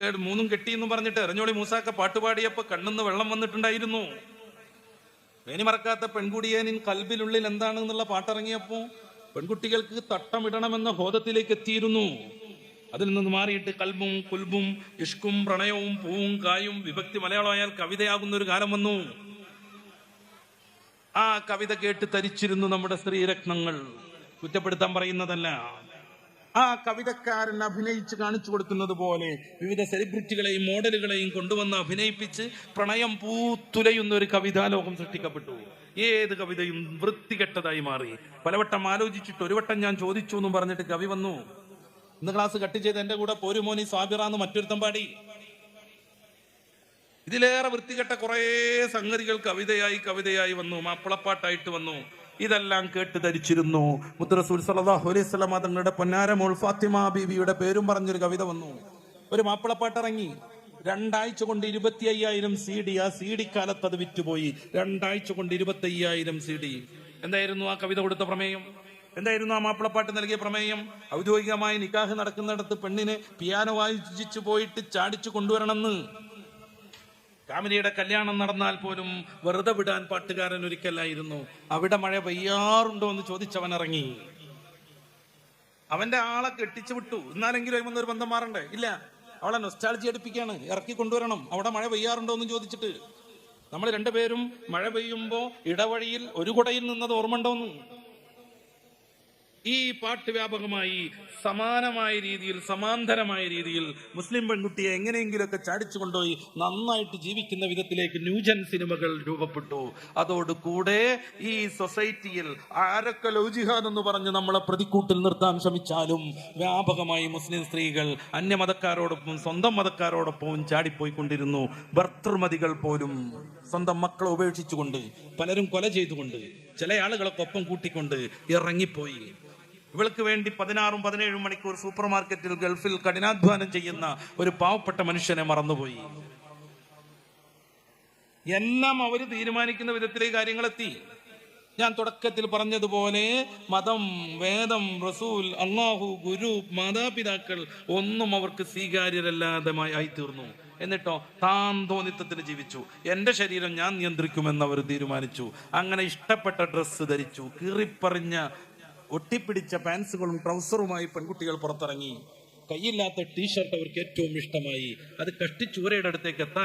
മൂന്നും കെട്ടി എന്ന് പറഞ്ഞിട്ട് എരഞ്ഞോളി മൂസാക്ക പാട്ടുപാടിയപ്പോ കണ്ണിന്ന് വെള്ളം വന്നിട്ടുണ്ടായിരുന്നു. വേനി മറക്കാത്ത പെൺകുടിയേനിൻ കൽബിനുള്ളിൽ എന്താണെന്നുള്ള പാട്ടിറങ്ങിയപ്പോ പെൺകുട്ടികൾക്ക് തട്ടമിടണമെന്ന ബോധത്തിലേക്ക് എത്തിയിരുന്നു. അതിൽ നിന്ന് മാറിയിട്ട് കൽബും കുൽബും ഇഷ്കും പ്രണയവും പൂവും കായും വിഭക്തി മലയാളമായാൽ കവിതയാകുന്ന ഒരു കാലം വന്നു. ആ കവിത കേട്ട് തരിച്ചിരുന്നു നമ്മുടെ സ്ത്രീരത്നങ്ങൾ. കുറ്റപ്പെടുത്താൻ പറയുന്നതല്ല. ആ കവിതക്കാരൻ അഭിനയിച്ച് കാണിച്ചു കൊടുക്കുന്നത് പോലെ വിവിധ സെലിബ്രിറ്റികളെയും മോഡലുകളെയും കൊണ്ടുവന്ന് അഭിനയിപ്പിച്ച് പ്രണയം പൂത്തുലയുന്ന ഒരു കവിതാലോകം സൃഷ്ടിക്കപ്പെട്ടു. ഏത് കവിതയും വൃത്തികെട്ടതായി മാറി. പലവട്ടം ആലോചിച്ചിട്ട് ഒരു വട്ടം ഞാൻ ചോദിച്ചു എന്നും പറഞ്ഞിട്ട് കവി വന്നു. ഇന്ന് ക്ലാസ് കട്ട് ചെയ്ത് എന്റെ കൂടെ പോരുമോനി സാബിറാന്ന് മറ്റൊരുത്തം പാടി. ഇതിലേറെ വൃത്തികെട്ട കുറെ സംഗതികൾ കവിതയായി വന്നു, മാപ്പിളപ്പാട്ടായിട്ട് വന്നു. ഇതെല്ലാം കേട്ട് ധരിച്ചിരുന്നു. മുത്ത് റസൂൽ സല്ലല്ലാഹു അലൈഹി വസല്ലം തങ്ങളുടെ പൊന്നാര മോൾ ഫാത്തിമ ബീവിയുടെ പേരും പറഞ്ഞൊരു കവിത വന്നു. ഒരു മാപ്പിളപ്പാട്ട് ഇറങ്ങി. 2 ആഴ്ച കൊണ്ട് 25,000 CD. ആ CD കാലത്ത് അത് വിറ്റുപോയി. 2 ആഴ്ച കൊണ്ട് 25,000 CD. എന്തായിരുന്നു ആ കവിത കൊടുത്ത പ്രമേയം? എന്തായിരുന്നു ആ മാപ്പിളപ്പാട്ട് നൽകിയ പ്രമേയം? ഔദ്യോഗികമായി നിക്കാഹ് നടക്കുന്നിടത്ത് പെണ്ണിനെ പിയാനോ വായിച്ചു പോയിട്ട് ചാടിച്ചു കൊണ്ടുവരണമെന്ന്. കാമിനിയുടെ കല്യാണം നടന്നാൽ പോലും വെറുതെ വിടാൻ പാട്ടുകാരൻ ഒരിക്കലായിരുന്നു. അവിടെ മഴ പെയ്യാറുണ്ടോ എന്ന് ചോദിച്ചവൻ ഇറങ്ങി. അവന്റെ ആളെ കെട്ടിച്ചു വിട്ടു. എന്നാലെങ്കിലും വന്നൊരു ബന്ധം മാറണ്ടേ? ഇല്ല, അവളെ നൊസ്റ്റാൾജി അടുപ്പിക്കാണ്. ഇറക്കി കൊണ്ടുവരണം. അവിടെ മഴ പെയ്യാറുണ്ടോ എന്ന് ചോദിച്ചിട്ട്. നമ്മൾ രണ്ടുപേരും മഴ പെയ്യുമ്പോ ഇടവഴിയിൽ ഒരു കുടയിൽ നിന്നത് ഓർമ്മ ഉണ്ടോന്ന്. ഈ പാട്ട് വ്യാപകമായി സമാനമായ രീതിയിൽ, സമാന്തരമായ രീതിയിൽ മുസ്ലിം പെൺകുട്ടിയെ എങ്ങനെയെങ്കിലുമൊക്കെ ചാടിച്ചു കൊണ്ടുപോയി നന്നായിട്ട് ജീവിക്കുന്ന വിധത്തിലേക്ക് ന്യൂജൻ സിനിമകൾ രൂപപ്പെട്ടു. അതോടുകൂടെ ഈ സൊസൈറ്റിയിൽ ആരൊക്കെ ലവ് ജിഹാദ് എന്ന് പറഞ്ഞ് നമ്മളെ പ്രതിക്കൂട്ടിൽ നിർത്താൻ ശ്രമിച്ചാലും വ്യാപകമായി മുസ്ലിം സ്ത്രീകൾ അന്യമതക്കാരോടൊപ്പം സ്വന്തം മതക്കാരോടൊപ്പം ചാടിപ്പോയിക്കൊണ്ടിരുന്നു. ഭർത്തൃമതികൾ പോലും സ്വന്തം മക്കളെ ഉപേക്ഷിച്ചുകൊണ്ട്, പലരും കൊല ചെയ്തുകൊണ്ട്, ചില ആളുകളൊക്കെ ഒപ്പം കൂട്ടിക്കൊണ്ട് ഇറങ്ങിപ്പോയി. ഇവൾക്ക് വേണ്ടി 16-17 മണിക്കൂർ സൂപ്പർ മാർക്കറ്റിൽ ഗൾഫിൽ കഠിനാധ്വാനം ചെയ്യുന്ന ഒരു പാവപ്പെട്ട മനുഷ്യനെ മറന്നുപോയി. എല്ലാം അവര് തീരുമാനിക്കുന്ന വിധത്തിലേക്ക് കാര്യങ്ങളെത്തി. ഞാൻ തുടക്കത്തിൽ പറഞ്ഞതുപോലെ മതം, വേദം, റസൂൽ, അള്ളാഹു, ഗുരു, മാതാപിതാക്കൾ ഒന്നും അവർക്ക് സ്വീകാര്യരല്ലാതെ ആയിത്തീർന്നു. എന്നിട്ടോ താൻ തോന്നിത്തത്തിന് ജീവിച്ചു. എന്റെ ശരീരം ഞാൻ നിയന്ത്രിക്കുമെന്ന് അവർ തീരുമാനിച്ചു. അങ്ങനെ ഇഷ്ടപ്പെട്ട ഡ്രസ്സ് ധരിച്ചു. കീറിപ്പറിഞ്ഞ ഒട്ടിപ്പിടിച്ച പാൻസുകളും ട്രൗസറുമായി പെൺകുട്ടികൾ പുറത്തിറങ്ങി. കയ്യില്ലാത്ത ടീഷർട്ട് അവർക്ക് ഏറ്റവും ഇഷ്ടമായി. അത് കഷ്ടിച്ചൂരയുടെ അടുത്തേക്ക് എത്താൻ